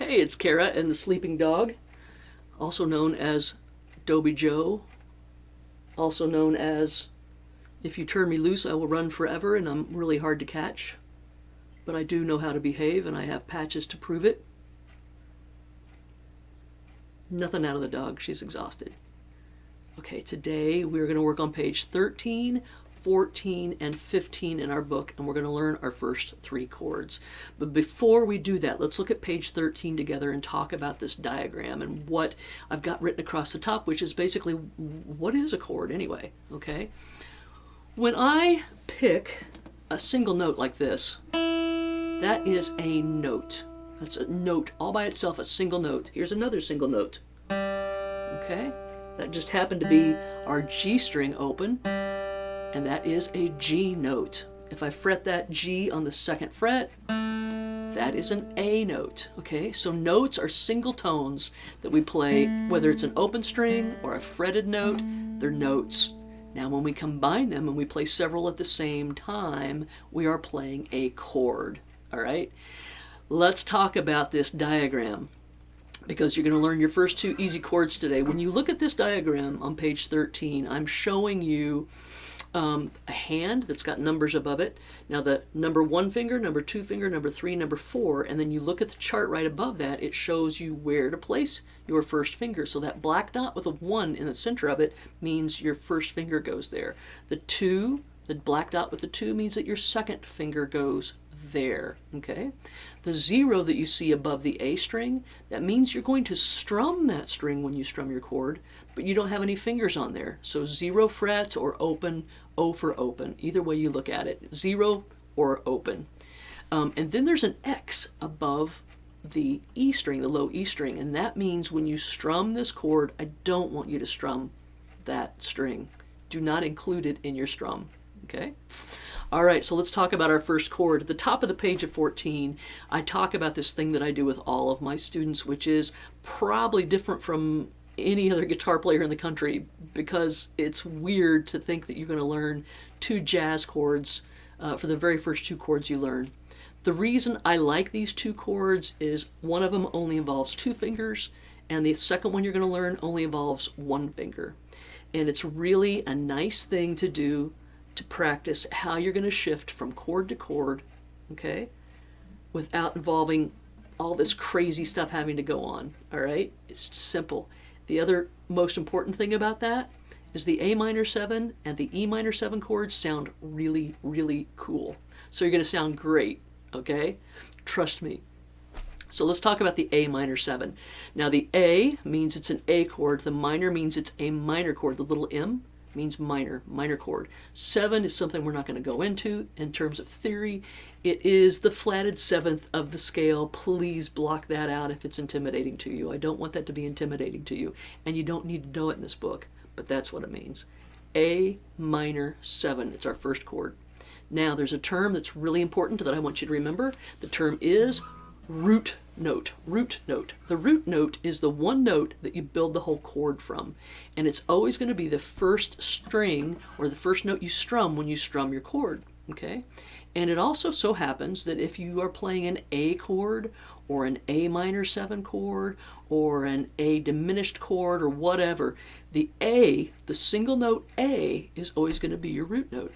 Hey, it's Kara and the Sleeping Dog, also known as Dobie Joe, also known as If You Turn Me Loose, I Will Run Forever, and I'm really hard to catch. But I do know how to behave, and I have patches to prove it. Nothing out of the dog. She's exhausted. Okay, today we're going to work on page 13, 14, and 15 in our book, and we're going to learn our first 3 chords. But before we do that, let's look at page 13 together and talk about this diagram and what I've got written across the top, which is basically, what is a chord anyway, okay? When I pick a single note like this, that is a note. That's a note all by itself, a single note. Here's another single note, okay? That just happened to be our G string open, and that is a G note. If I fret that G on the 2nd fret, that is an A note, okay? So notes are single tones that we play, whether it's an open string or a fretted note, they're notes. Now when we combine them and we play several at the same time, we are playing a chord, all right? Let's talk about this diagram, because you're going to learn your first 2 easy chords today. When you look at this diagram on page 13, I'm showing you a hand that's got numbers above it. Now the number 1 finger, number 2 finger, number 3, number 4, and then you look at the chart right above that, it shows you where to place your first finger. So that black dot with a 1 in the center of it means your first finger goes there. The black dot with the 2 means that your second finger goes there, okay? The 0 that you see above the A string, that means you're going to strum that string when you strum your chord, but you don't have any fingers on there. So 0 frets or open, O for open. Either way you look at it, 0 or open. And then there's an X above the E string, the low E string, and that means when you strum this chord, I don't want you to strum that string. Do not include it in your strum, okay? All right, so let's talk about our first chord. At the top of the page of 14, I talk about this thing that I do with all of my students, which is probably different from any other guitar player in the country, because it's weird to think that you're going to learn 2 jazz chords for the very first 2 chords you learn. The reason I like these 2 chords is one of them only involves 2 fingers, and the second one you're going to learn only involves 1 finger. And it's really a nice thing to do to practice how you're going to shift from chord to chord, okay, without involving all this crazy stuff having to go on, all right? It's simple. The other most important thing about that is the A minor 7 and the E minor 7 chords sound really, really cool. So you're going to sound great, okay? Trust me. So let's talk about the A minor 7. Now the A means it's an A chord. The minor means it's a minor chord. The little M means minor chord. 7 is something we're not going to go into in terms of theory. It is the flatted 7th of the scale. Please block that out if it's intimidating to you. I don't want that to be intimidating to you, and you don't need to know it in this book, but that's what it means. A minor 7, it's our first chord. Now there's a term that's really important that I want you to remember. The term is root note. Root note. The root note is the one note that you build the whole chord from, and it's always going to be the first string or the first note you strum when you strum your chord, okay? And it also so happens that if you are playing an A chord or an A minor 7 chord or an A diminished chord or whatever, the A, the single note A, is always going to be your root note.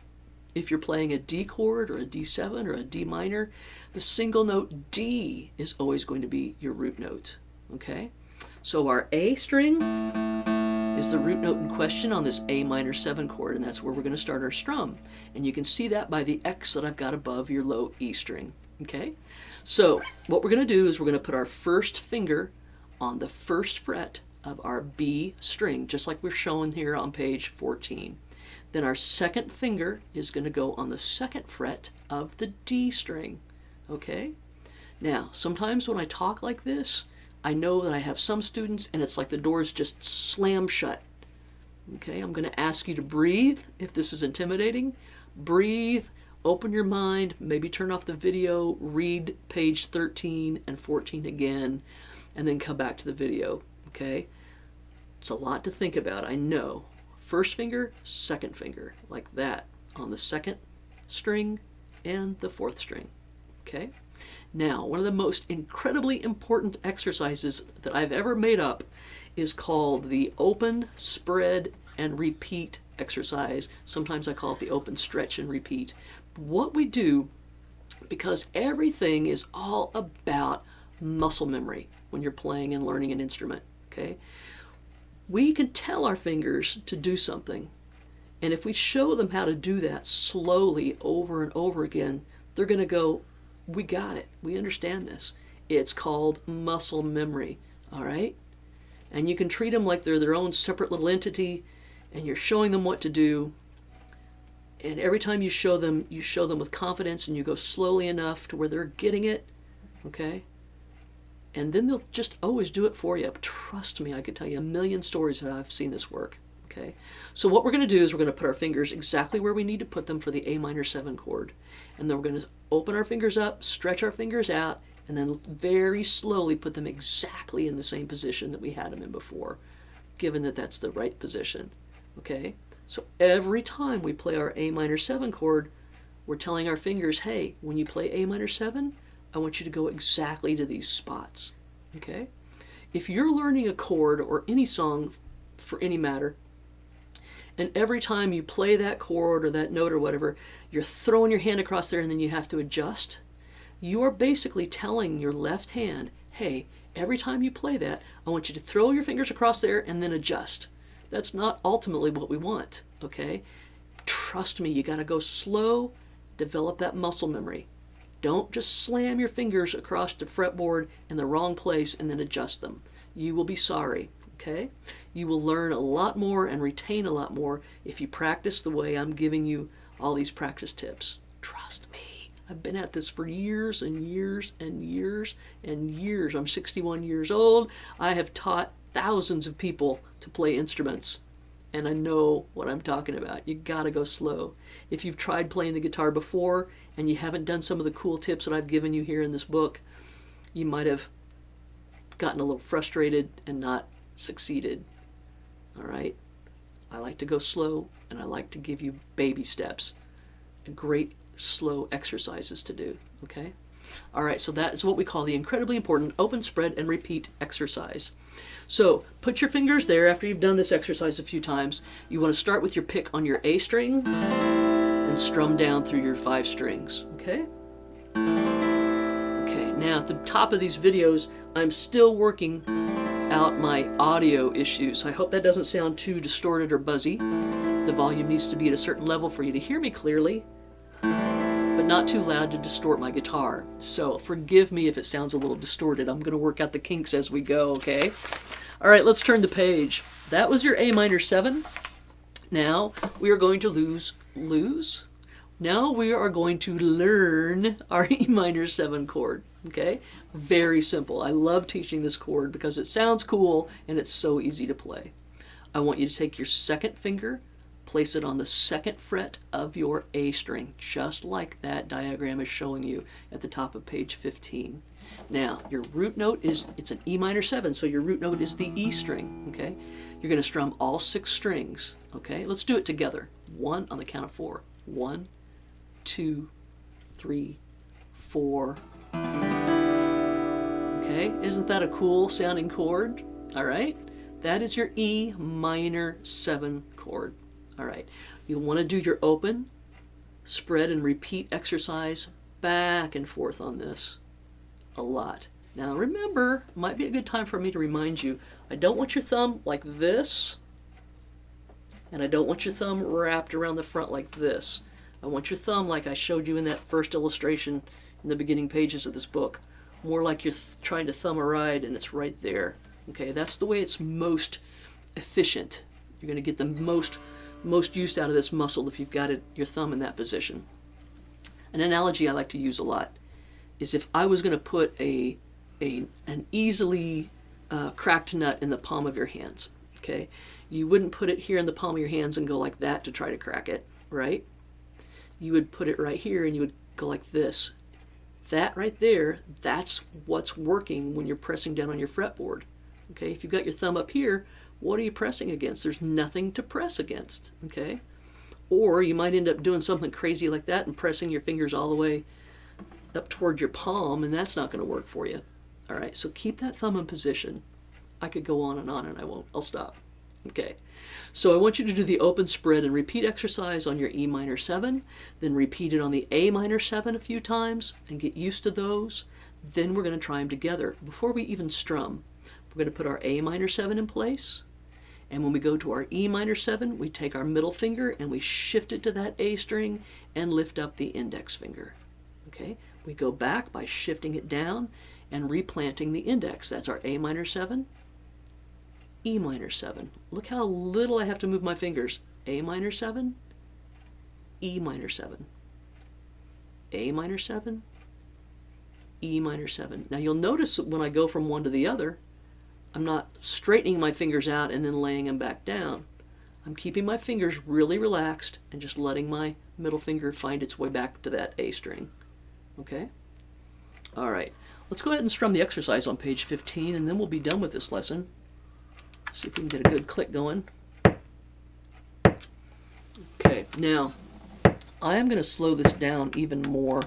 If you're playing a D chord or a D7 or a D minor, the single note D is always going to be your root note, okay? So our A string is the root note in question on this A minor 7 chord, and that's where we're going to start our strum. And you can see that by the X that I've got above your low E string, okay? So what we're going to do is we're going to put our first finger on the first fret of our B string, just like we're showing here on page 14. Then our second finger is going to go on the 2nd fret of the D string, okay? Now, sometimes when I talk like this, I know that I have some students and it's like the doors just slam shut, okay? I'm going to ask you to breathe if this is intimidating. Breathe, open your mind, maybe turn off the video, read page 13 and 14 again, and then come back to the video, okay? It's a lot to think about, I know. First finger, second finger, like that, on the 2nd string and the 4th string, okay? Now, one of the most incredibly important exercises that I've ever made up is called the open, spread, and repeat exercise. Sometimes I call it the open, stretch, and repeat. What we do, because everything is all about muscle memory when you're playing and learning an instrument, okay? We can tell our fingers to do something, and if we show them how to do that slowly over and over again, they're going to go, we got it, we understand this. It's called muscle memory, all right? And you can treat them like they're their own separate little entity, and you're showing them what to do. And every time you show them with confidence, and you go slowly enough to where they're getting it, okay? And then they'll just always do it for you. Trust me, I could tell you a million stories that I've seen this work, okay? So what we're going to do is we're going to put our fingers exactly where we need to put them for the A minor 7 chord. And then we're going to open our fingers up, stretch our fingers out, and then very slowly put them exactly in the same position that we had them in before, given that that's the right position, okay? So every time we play our A minor 7 chord, we're telling our fingers, hey, when you play A minor 7, I want you to go exactly to these spots, okay? If you're learning a chord or any song for any matter, and every time you play that chord or that note or whatever, you're throwing your hand across there and then you have to adjust, you are basically telling your left hand, hey, every time you play that, I want you to throw your fingers across there and then adjust. That's not ultimately what we want, okay? Trust me, you got to go slow, develop that muscle memory. Don't just slam your fingers across the fretboard in the wrong place and then adjust them. You will be sorry, okay? You will learn a lot more and retain a lot more if you practice the way I'm giving you all these practice tips. Trust me, I've been at this for years and years and years and years. I'm 61 years old. I have taught thousands of people to play instruments, and I know what I'm talking about. You gotta go slow. If you've tried playing the guitar before and you haven't done some of the cool tips that I've given you here in this book, you might have gotten a little frustrated and not succeeded. All right? I like to go slow, and I like to give you baby steps and great slow exercises to do, okay? All right, so that is what we call the incredibly important open, spread, and repeat exercise. So put your fingers there after you've done this exercise a few times. You want to start with your pick on your A string and strum down through your 5 strings, okay? Okay, now at the top of these videos, I'm still working out my audio issues. I hope that doesn't sound too distorted or buzzy. The volume needs to be at a certain level for you to hear me clearly, but not too loud to distort my guitar. So forgive me if it sounds a little distorted. I'm going to work out the kinks as we go, okay? All right, let's turn the page. That was your A minor 7. Now we are going to lose? Now we are going to learn our E minor 7 chord, okay? Very simple. I love teaching this chord because it sounds cool and it's so easy to play. I want you to take your second finger, place it on the 2nd fret of your A string, just like that diagram is showing you at the top of page 15. Now, your root note it's an E minor 7, so your root note is the E string, okay? You're going to strum all 6 strings, okay? Let's do it together. 1 on the count of 4. 1, 2, 3, 4. Okay, isn't that a cool sounding chord? All right, that is your E minor 7 chord. All right, you'll want to do your open, spread, and repeat exercise back and forth on this a lot. Now remember, might be a good time for me to remind you, I don't want your thumb like this, and I don't want your thumb wrapped around the front like this. I want your thumb like I showed you in that first illustration in the beginning pages of this book, more like you're trying to thumb a ride and it's right there. Okay, that's the way it's most efficient. You're going to get the most use out of this muscle if you've got your thumb in that position. An analogy I like to use a lot is if I was going to put an easily cracked nut in the palm of your hands, okay? You wouldn't put it here in the palm of your hands and go like that to try to crack it, right? You would put it right here and you would go like this. That right there, that's what's working when you're pressing down on your fretboard. Okay, if you've got your thumb up here, what are you pressing against? There's nothing to press against, okay? Or you might end up doing something crazy like that and pressing your fingers all the way up toward your palm, and that's not going to work for you. All right, so keep that thumb in position. I could go on, and I won't. I'll stop. Okay, so I want you to do the open spread and repeat exercise on your E minor 7, then repeat it on the A minor 7 a few times and get used to those. Then we're going to try them together. Before we even strum, we're going to put our A minor 7 in place, and when we go to our E minor 7, we take our middle finger and we shift it to that A string and lift up the index finger. Okay, we go back by shifting it down and replanting the index. That's our A minor 7, E minor 7. Look how little I have to move my fingers. A minor 7, E minor 7, A minor 7, E minor 7. Now you'll notice when I go from one to the other, I'm not straightening my fingers out and then laying them back down. I'm keeping my fingers really relaxed and just letting my middle finger find its way back to that A string. Okay? All right. Let's go ahead and strum the exercise on page 15, and then we'll be done with this lesson. See if we can get a good click going. Okay, now I am going to slow this down even more,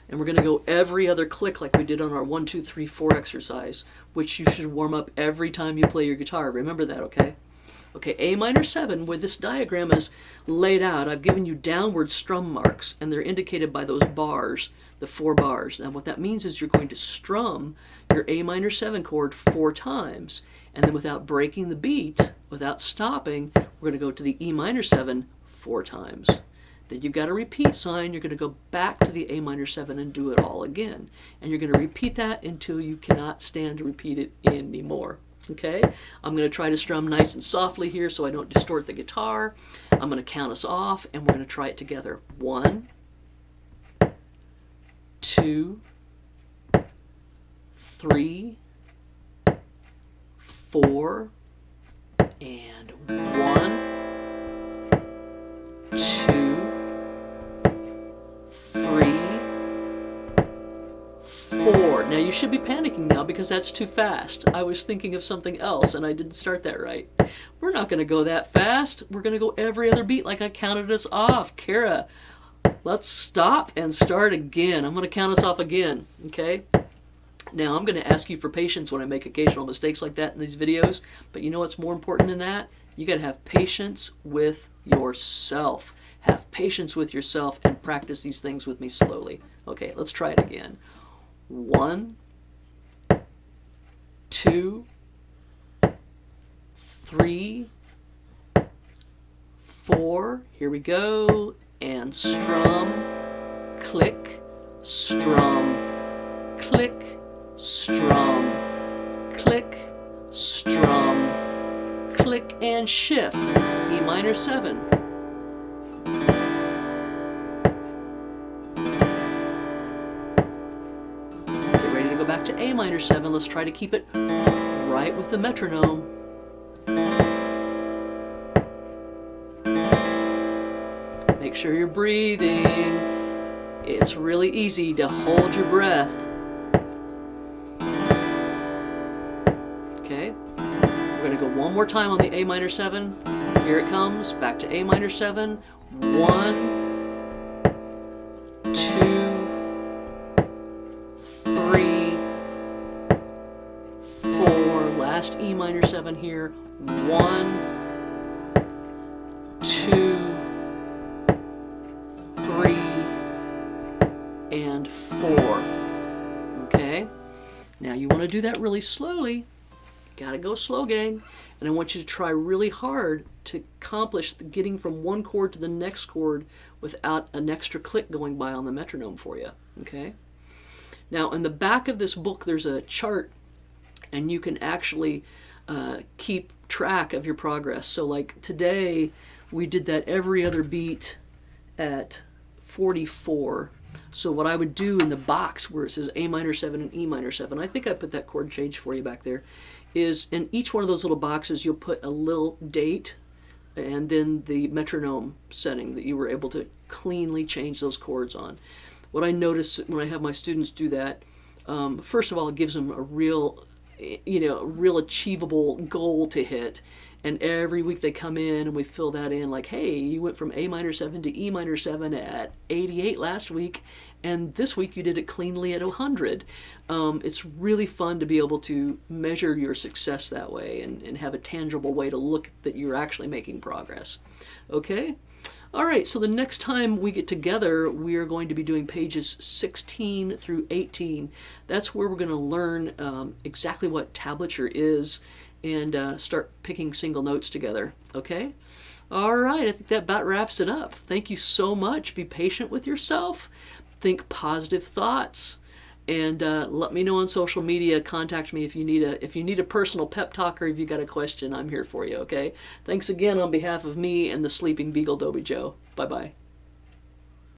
and we're going to go every other click like we did on our 1, 2, 3, 4 exercise, which you should warm up every time you play your guitar. Remember that, okay? Okay, A minor 7, where this diagram is laid out, I've given you downward strum marks, and they're indicated by those bars, the 4 bars. Now what that means is you're going to strum your A minor 7 chord 4 times, and then without breaking the beat, without stopping, we're going to go to the E minor 7 4 times. Then you've got a repeat sign. You're going to go back to the A minor 7 and do it all again. And you're going to repeat that until you cannot stand to repeat it anymore. Okay? I'm going to try to strum nice and softly here so I don't distort the guitar. I'm going to count us off, and we're going to try it together. 1, 2, 3, 4, and 1, 2, 3, 4. Now you should be panicking now because that's too fast. I was thinking of something else and I didn't start that right. We're not going to go that fast. We're going to go every other beat like I counted us off. Kara, let's stop and start again. I'm going to count us off again, okay? Now, I'm going to ask you for patience when I make occasional mistakes like that in these videos, but you know what's more important than that? You got to have patience with yourself. Have patience with yourself and practice these things with me slowly. Okay, let's try it again. 1, 2, 3, 4. Here we go. And strum, click, strum, click, strum, click, strum, click, and shift. E minor 7. Get ready to go back to A minor 7. Let's try to keep it right with the metronome. Make sure you're breathing. It's really easy to hold your breath. Okay, we're going to go one more time on the A minor 7. Here it comes, back to A minor 7. 1, 2, 3, 4. Last E minor 7 here. 1, 2, 3, and 4. Okay, now you want to do that really slowly. Gotta go slow, gang. And I want you to try really hard to accomplish the getting from one chord to the next chord without an extra click going by on the metronome for you. Okay? Now, in the back of this book, there's a chart, and you can actually keep track of your progress. So, like today, we did that every other beat at 44. So what I would do in the box where it says A minor 7 and E minor 7, I think I put that chord change for you back there, is in each one of those little boxes you'll put a little date and then the metronome setting that you were able to cleanly change those chords on. What I notice when I have my students do that, first of all, it gives them a real real achievable goal to hit. And every week they come in and we fill that in like, hey, you went from A minor 7 to E minor 7 at 88 last week, and this week you did it cleanly at 100. It's really fun to be able to measure your success that way and have a tangible way to look that you're actually making progress. Okay? All right, so the next time we get together, we are going to be doing pages 16 through 18. That's where we're going to learn exactly what tablature is and start picking single notes together. Okay? All right, I think that about wraps it up. Thank you so much. Be patient with yourself. Think positive thoughts. And let me know on social media. Contact me if you need a personal pep talk or if you got a question. I'm here for you. Okay. Thanks again on behalf of me and the Sleeping Beagle Dobie Joe. Bye bye.